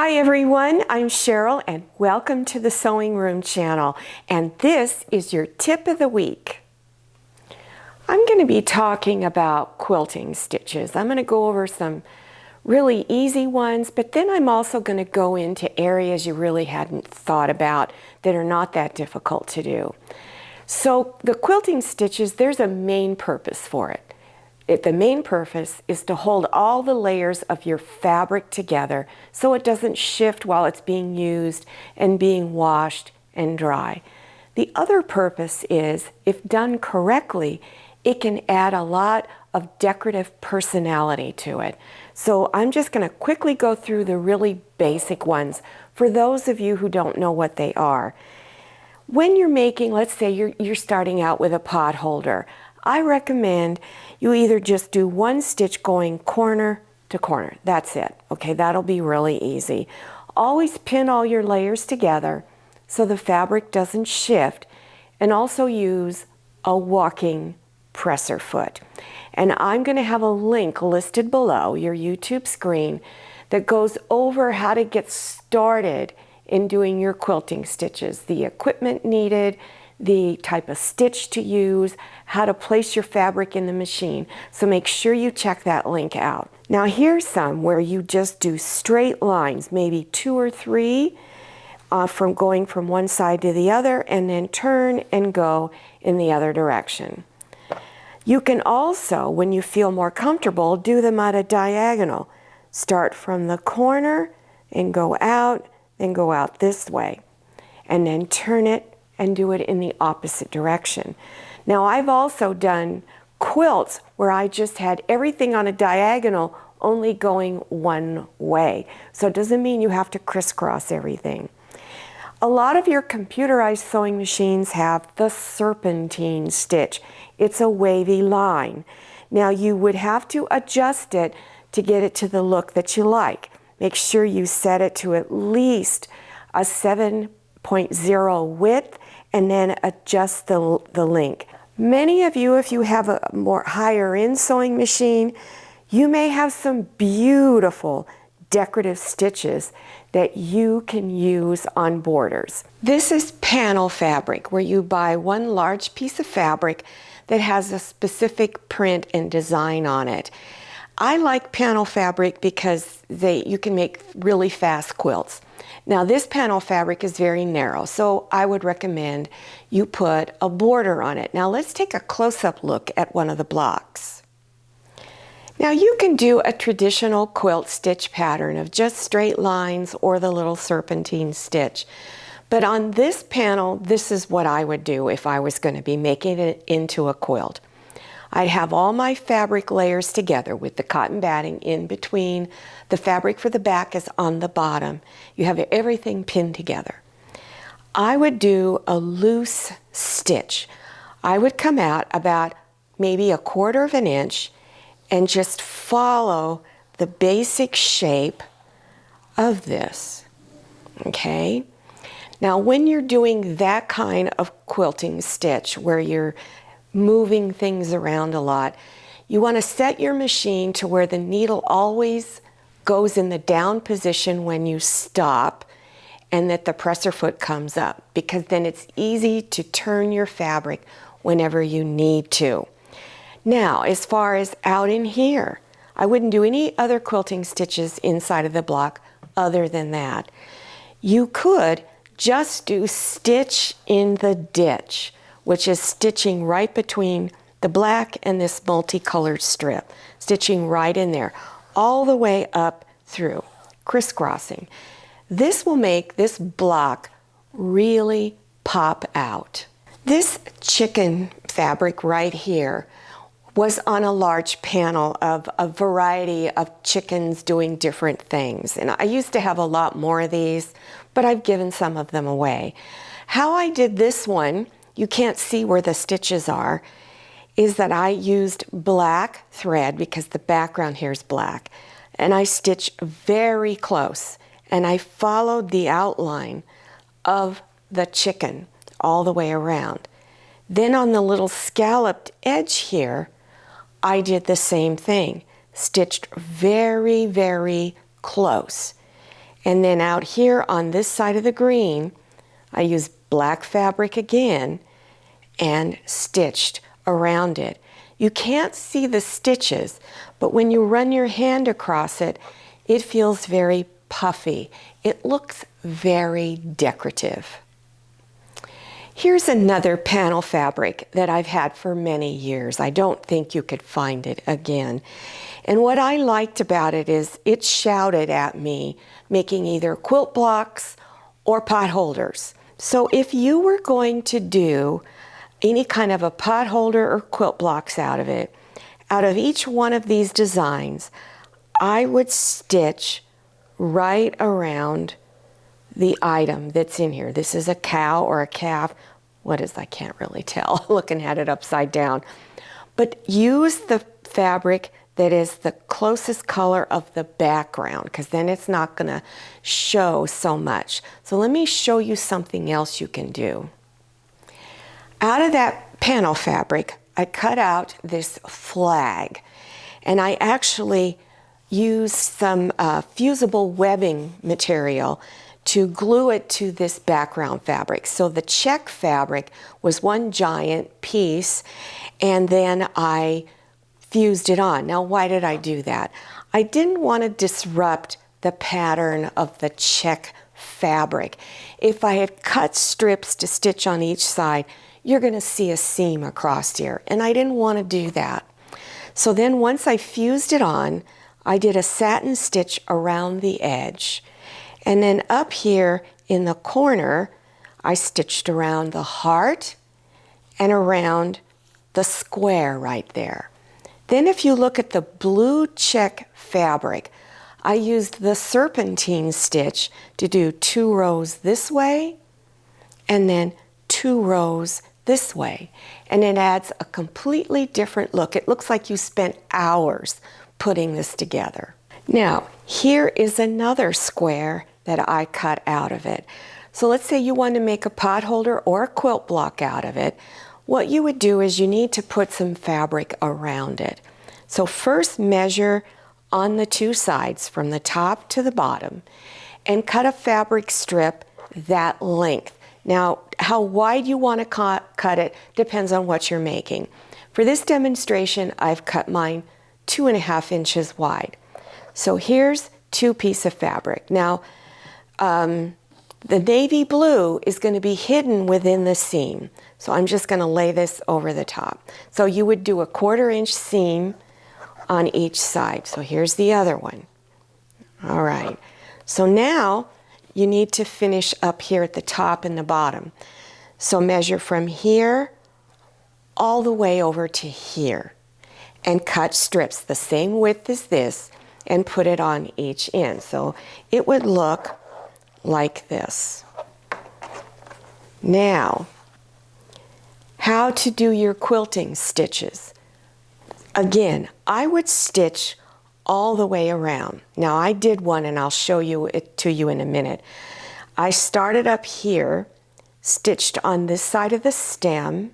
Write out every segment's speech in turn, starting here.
Hi everyone, I'm Cheryl and welcome to the Sewing Room channel, and this is your tip of the week. I'm going to be talking about quilting stitches. I'm going to go over some really easy ones, but then I'm also going to go into areas you really hadn't thought about that are not that difficult to do. So the quilting stitches, there's a main purpose for it. The main purpose is to hold all the layers of your fabric together so it doesn't shift while it's being used and being washed and dry. The other purpose is, if done correctly, it can add a lot of decorative personality to it. So I'm just going to quickly go through the really basic ones for those of you who don't know what they are. When you're making, let's say you're starting out with a pot holder, I recommend you either just do one stitch going corner to corner. That's it. Okay, that'll be really easy. Always pin all your layers together so the fabric doesn't shift, and also use a walking presser foot. And I'm going to have a link listed below your YouTube screen that goes over how to get started in doing your quilting stitches, the equipment needed, the type of stitch to use, how to place your fabric in the machine. So make sure you check that link out. Now here's some where you just do straight lines, maybe 2 or 3, from going from one side to the other, and then turn and go in the other direction. You can also, when you feel more comfortable, do them at a diagonal. Start from the corner and go out, then go out this way, and then turn it and do it in the opposite direction. Now I've also done quilts where I just had everything on a diagonal only going one way. So it doesn't mean you have to crisscross everything. A lot of your computerized sewing machines have the serpentine stitch. It's a wavy line. Now you would have to adjust it to get it to the look that you like. Make sure you set it to at least a 7.0 width, and then adjust the link. Many of you, if you have a more higher end sewing machine, you may have some beautiful decorative stitches that you can use on borders. This is panel fabric, where you buy one large piece of fabric that has a specific print and design on it. I like panel fabric because you can make really fast quilts. Now this panel fabric is very narrow, so I would recommend you put a border on it. Now let's take a close-up look at one of the blocks. Now you can do a traditional quilt stitch pattern of just straight lines or the little serpentine stitch. But on this panel, this is what I would do if I was going to be making it into a quilt. I'd have all my fabric layers together with the cotton batting in between. The fabric for the back is on the bottom. You have everything pinned together. I would do a loose stitch. I would come out about maybe 1/4 of an inch and just follow the basic shape of this. Okay? Now when you're doing that kind of quilting stitch where you're moving things around a lot, you want to set your machine to where the needle always goes in the down position when you stop, and that the presser foot comes up, because then it's easy to turn your fabric whenever you need to. Now, as far as out in here, I wouldn't do any other quilting stitches inside of the block other than that. You could just do stitch in the ditch, which is stitching right between the black and this multicolored strip, stitching right in there, all the way up through, crisscrossing. This will make this block really pop out. This chicken fabric right here was on a large panel of a variety of chickens doing different things. And I used to have a lot more of these, but I've given some of them away. How I did this one, you can't see where the stitches are, is that I used black thread because the background here is black. And I stitched very close, and I followed the outline of the chicken all the way around. Then on the little scalloped edge here, I did the same thing, stitched very, very close. And then out here on this side of the green, I used black fabric again and stitched around it. You can't see the stitches, but when you run your hand across it, it feels very puffy. It looks very decorative. Here's another panel fabric that I've had for many years. I don't think you could find it again. And what I liked about it is it shouted at me, making either quilt blocks or pot holders. So if you were going to do any kind of a pot holder or quilt blocks out of it, out of each one of these designs, I would stitch right around the item that's in here. This is a cow or a calf. What is, I can't really tell looking at it upside down. But use the fabric that is the closest color of the background, because then it's not going to show so much. So let me show you something else you can do. Out of that panel fabric, I cut out this flag, and I actually used some fusible webbing material to glue it to this background fabric. So the check fabric was one giant piece, and then I fused it on. Now, why did I do that? I didn't want to disrupt the pattern of the check fabric. If I had cut strips to stitch on each side, you're going to see a seam across here, and I didn't want to do that. So then once I fused it on, I did a satin stitch around the edge. And then up here in the corner, I stitched around the heart and around the square right there. Then if you look at the blue check fabric, I used the serpentine stitch to do 2 rows this way and then 2 rows this way. And it adds a completely different look. It looks like you spent hours putting this together. Now, here is another square that I cut out of it. So let's say you want to make a pot holder or a quilt block out of it. What you would do is you need to put some fabric around it. So first measure on the 2 sides from the top to the bottom and cut a fabric strip that length. Now, how wide you want to cut it depends on what you're making. For this demonstration, I've cut mine 2.5 inches wide. So here's 2 pieces of fabric. Now, the navy blue is going to be hidden within the seam. So I'm just going to lay this over the top. So you would do a 1/4 inch seam on each side. So here's the other one. All right. So now you need to finish up here at the top and the bottom. So measure from here all the way over to here and cut strips the same width as this and put it on each end. So it would look like this. Now, how to do your quilting stitches. Again, I would stitch all the way around. Now, I did one and I'll show you it to you in a minute. I started up here, stitched on this side of the stem,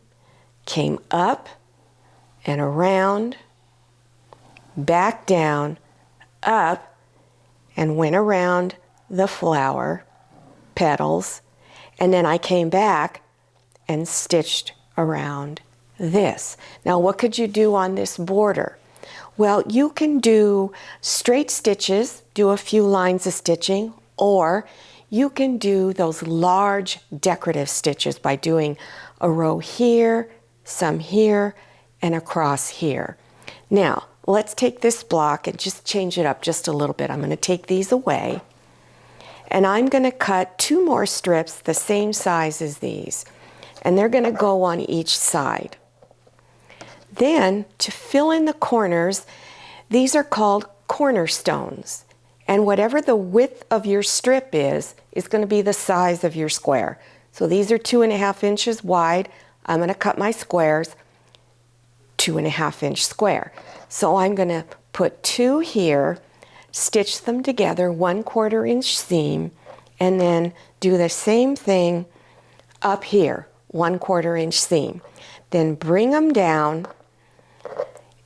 came up and around, back down, up, and went around the flower petals, and then I came back and stitched around this. Now, what could you do on this border? Well, you can do straight stitches, do a few lines of stitching, or you can do those large decorative stitches by doing a row here, some here, and across here. Now, let's take this block and just change it up just a little bit. I'm going to take these away, and I'm going to cut 2 more strips the same size as these, and they're going to go on each side. Then, to fill in the corners, these are called cornerstones, and whatever the width of your strip is going to be the size of your square. So these are 2.5 inches wide. I'm going to cut my squares 2.5 inch square. So I'm going to put 2 here, stitch them together 1/4 inch seam, and then do the same thing up here, 1/4 inch seam. Then bring them down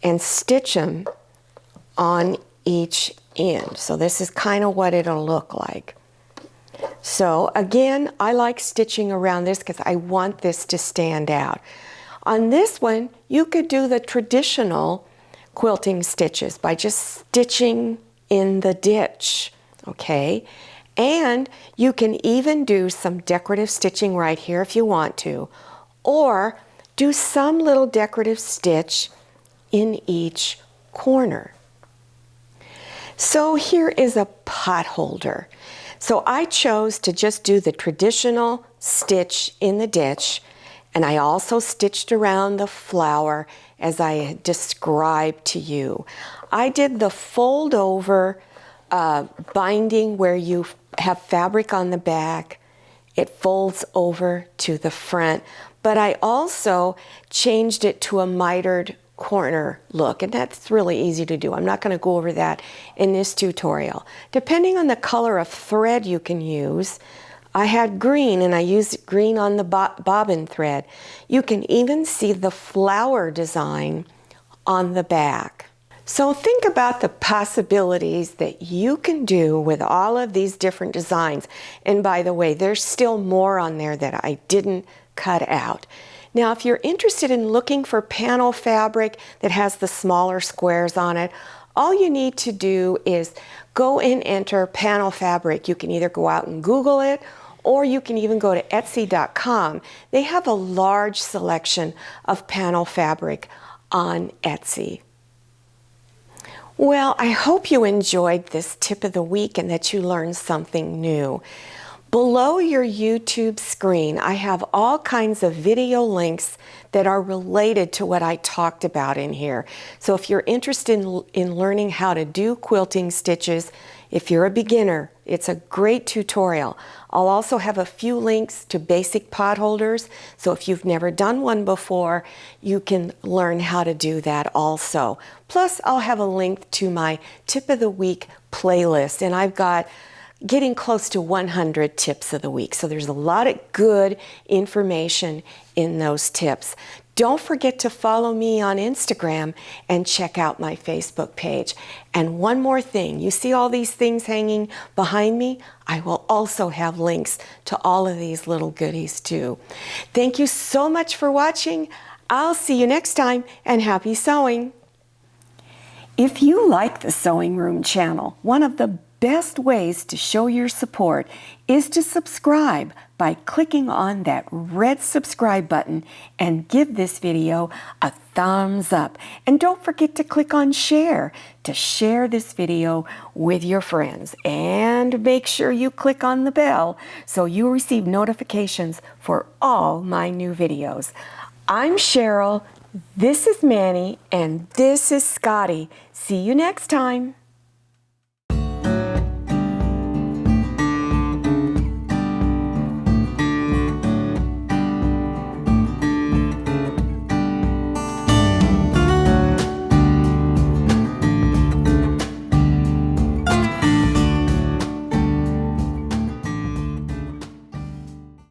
and stitch them on each end. So this is kind of what it'll look like. So again, I like stitching around this because I want this to stand out. On this one, you could do the traditional quilting stitches by just stitching in the ditch, okay? And you can even do some decorative stitching right here if you want to, or do some little decorative stitch in each corner. So here is a pot holder. So I chose to just do the traditional stitch in the ditch, and I also stitched around the flower as I had described to you. I did the fold over binding where you have fabric on the back. It folds over to the front, but I also changed it to a mitered corner look, and that's really easy to do. I'm not going to go over that in this tutorial. Depending on the color of thread you can use, I had green and I used green on the bobbin thread. You can even see the flower design on the back. So think about the possibilities that you can do with all of these different designs. And by the way, there's still more on there that I didn't cut out. Now, if you're interested in looking for panel fabric that has the smaller squares on it, all you need to do is go and enter panel fabric. You can either go out and Google it, or you can even go to Etsy.com. They have a large selection of panel fabric on Etsy. Well, I hope you enjoyed this tip of the week and that you learned something new. Below your YouTube screen, I have all kinds of video links that are related to what I talked about in here. So if you're interested in learning how to do quilting stitches, if you're a beginner, it's a great tutorial. I'll also have a few links to basic pot holders. So if you've never done one before, you can learn how to do that also. Plus, I'll have a link to my tip of the week playlist, and I've got getting close to 100 tips of the week. So there's a lot of good information in those tips. Don't forget to follow me on Instagram and check out my Facebook page. And one more thing, you see all these things hanging behind me? I will also have links to all of these little goodies too. Thank you so much for watching. I'll see you next time, and happy sewing. If you like the Sewing Room channel, one of the best ways to show your support is to subscribe by clicking on that red subscribe button and give this video a thumbs up. And don't forget to click on share to share this video with your friends. And make sure you click on the bell so you receive notifications for all my new videos. I'm Cheryl, this is Manny, and this is Scotty. See you next time.